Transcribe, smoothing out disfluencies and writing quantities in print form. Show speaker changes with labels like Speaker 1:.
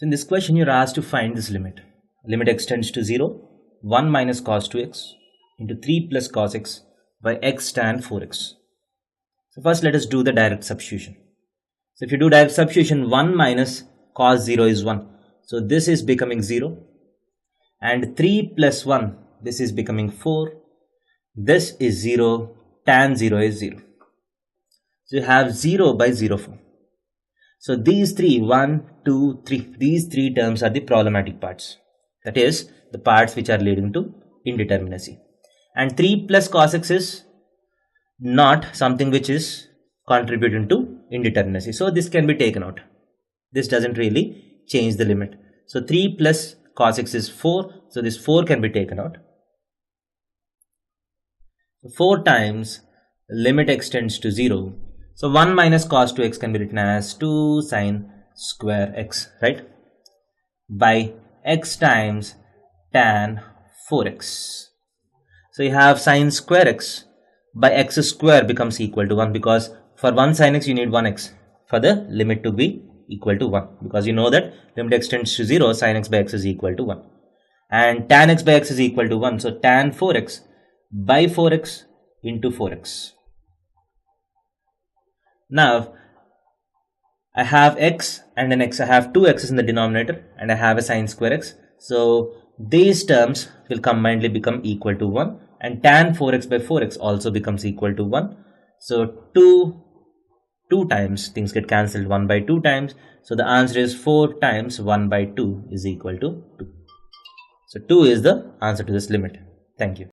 Speaker 1: So in this question, you're asked to find this limit. Limit extends to 0, 1 minus cos 2x into 3 plus cos x by x tan 4x. So first let us do the direct substitution. So if you do direct substitution, 1 minus cos 0 is 1. So this is becoming 0. And 3 plus 1, this is becoming 4. This is 0. Tan 0 is 0. So you have 0 by 0, 4. So these three, 1, 2, 3, these three terms are the problematic parts. That is, the parts which are leading to indeterminacy. And 3 plus cos x is not something which is contributing to indeterminacy. So this can be taken out. This doesn't really change the limit. So 3 plus cos x is 4. So this 4 can be taken out. 4 times limit extends to 0. So 1 minus cos 2x can be written as 2 sine square x, right? By x times tan 4x. So you have sine square x by x square becomes equal to 1, because for 1 sin x you need 1x for the limit to be equal to 1, because you know that limit extends to 0, sin x by x is equal to 1. And tan x by x is equal to 1. So tan 4x by 4x into 4x. Now I have x and then x. I have two x's in the denominator and I have a sine square x. So these terms will combinedly become equal to 1, and tan 4x by 4x also becomes equal to 1. So 2 times, things get cancelled, 1 by 2 times. So the answer is 4 times 1 by 2 is equal to 2. So 2 is the answer to this limit. Thank you.